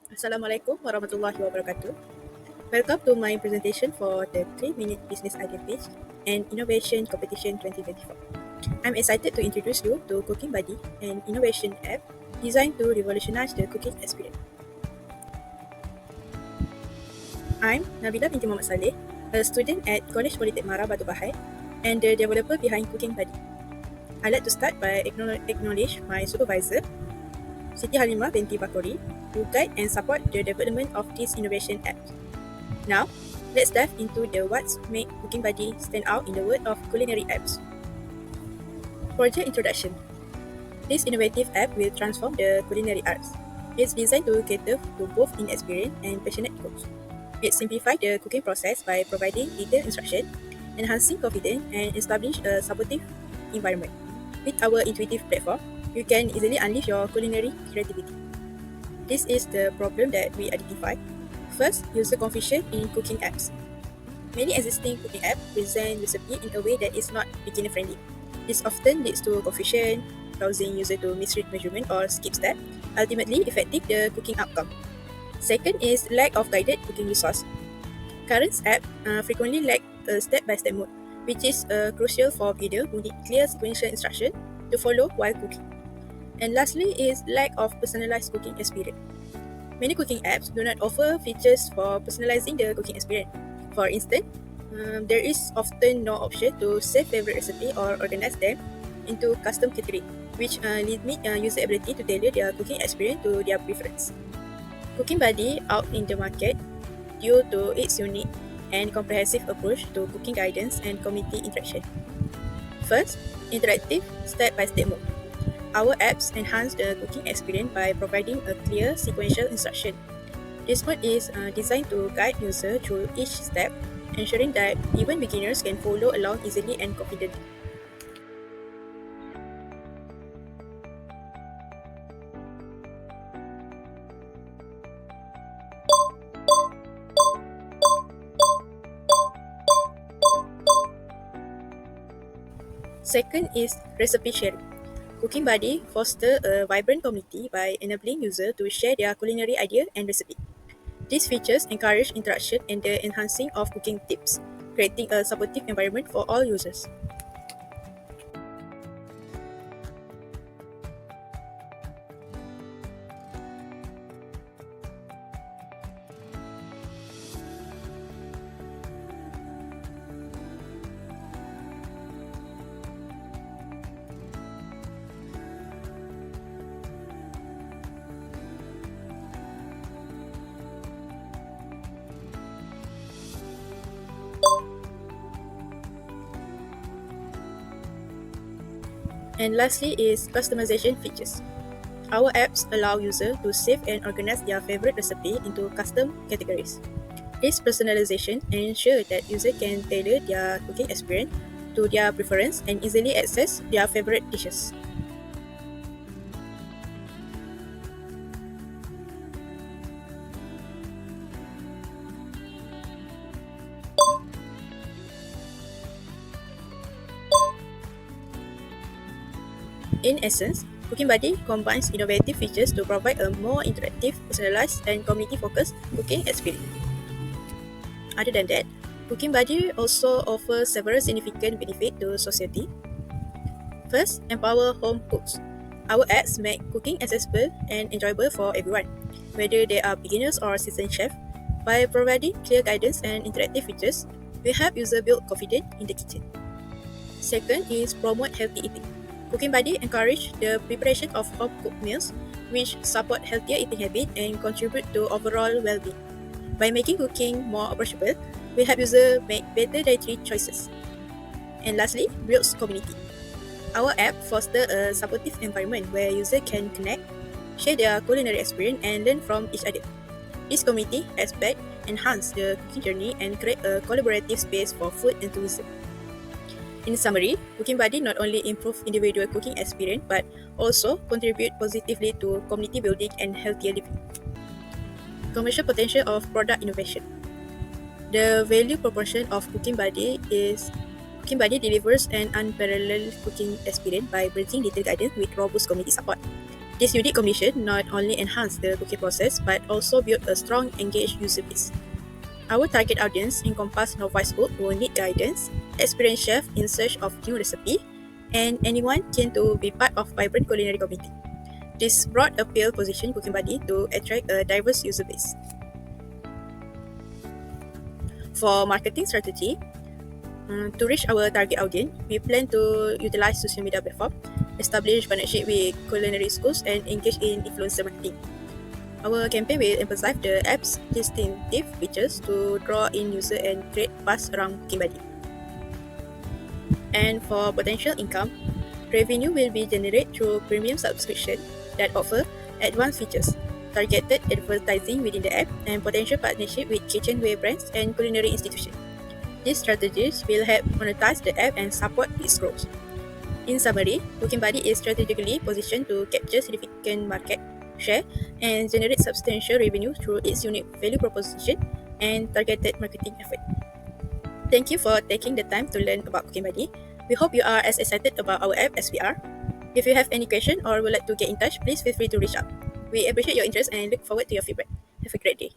Assalamualaikum warahmatullahi wabarakatuh. Welcome to my presentation for the 3-minute business idea pitch and innovation competition 2024. I'm excited to introduce you to Cooking Buddy, an innovation app designed to revolutionize the cooking experience. I'm Nabilah Binti Mohammad Saleh, a student at Kolej Batu Pahat and the developer behind Cooking Buddy. I'd like to start by acknowledge my supervisor, Siti Halimah Binti Bakori, who guide and support the development of this innovation app. Now, let's dive into the what's make Cooking Buddy stand out in the world of culinary apps. Project introduction. This innovative app will transform the culinary arts. It's designed to cater to both inexperienced and passionate cooks. It simplifies the cooking process by providing detailed instruction, enhancing confidence, and establishing a supportive environment. With our intuitive platform, you can easily unleash your culinary creativity. This is the problem that we identified. First, user confusion in cooking apps. Many existing cooking apps present recipes in a way that is not beginner-friendly. This often leads to confusion, causing users to misread measurement or skip steps, ultimately affecting the cooking outcome. Second is lack of guided cooking resource. Current apps frequently lack a step-by-step mode, which is crucial for beginners who need clear sequential instruction to follow while cooking. And lastly is lack of personalized cooking experience. Many cooking apps do not offer features for personalizing the cooking experience. For instance, there is often no option to save favorite recipe or organize them into custom category, which limit user ability to tailor their cooking experience to their preference. Cooking Buddy out in the market due to its unique and comprehensive approach to cooking guidance and community interaction. First, interactive step-by-step mode. Our apps enhance the cooking experience by providing a clear sequential instruction. This mode is designed to guide users through each step, ensuring that even beginners can follow along easily and confidently. Second is recipe sharing. Cooking Buddy fosters a vibrant community by enabling users to share their culinary idea and recipe. These features encourage interaction and the enhancing of cooking tips, creating a supportive environment for all users. And lastly is customization features. Our apps allow users to save and organize their favorite recipe into custom categories. This personalization ensures that users can tailor their cooking experience to their preference and easily access their favorite dishes. In essence, Cooking Buddy combines innovative features to provide a more interactive, personalized, and community-focused cooking experience. Other than that, Cooking Buddy also offers several significant benefits to society. First, empower home cooks. Our apps make cooking accessible and enjoyable for everyone, whether they are beginners or seasoned chefs. By providing clear guidance and interactive features, we help users build confidence in the kitchen. Second is promote healthy eating. Cooking Buddy encourage the preparation of home-cooked meals, which support healthier eating habits and contribute to overall well-being. By making cooking more approachable, we help users make better dietary choices. And lastly, builds community. Our app fosters a supportive environment where users can connect, share their culinary experience, and learn from each other. This community aspect enhance the cooking journey and create a collaborative space for food enthusiasts. In summary, Cooking Buddy not only improve individual cooking experience but also contribute positively to community building and healthier living. Commercial potential of product innovation. The value proportion of Cooking Buddy is Cooking delivers an unparalleled cooking experience by bridging detailed guidance with robust community support. This unique combination not only enhanced the cooking process but also built a strong, engaged user base. Our target audience encompass novice cook who need guidance, experienced chef in search of new recipe, and anyone keen to be part of vibrant culinary community. This broad appeal position Cooking Buddy to attract a diverse user base. For marketing strategy, to reach our target audience, we plan to utilize social media platform, establish partnership with culinary schools, and engage in influencer marketing. Our campaign will emphasize the app's distinctive features to draw in users and create buzz around Cooking Buddy. And for potential income, revenue will be generated through premium subscription that offer advanced features, targeted advertising within the app, and potential partnership with kitchenware brands and culinary institutions. These strategies will help monetize the app and support its growth. In summary, Cooking Buddy is strategically positioned to capture significant market share and generate substantial revenue through its unique value proposition and targeted marketing effort. Thank you for taking the time to learn about Cooking Buddy. We hope you are as excited about our app as we are. If you have any question or would like to get in touch, please feel free to reach out. We appreciate your interest and look forward to your feedback. Have a great day.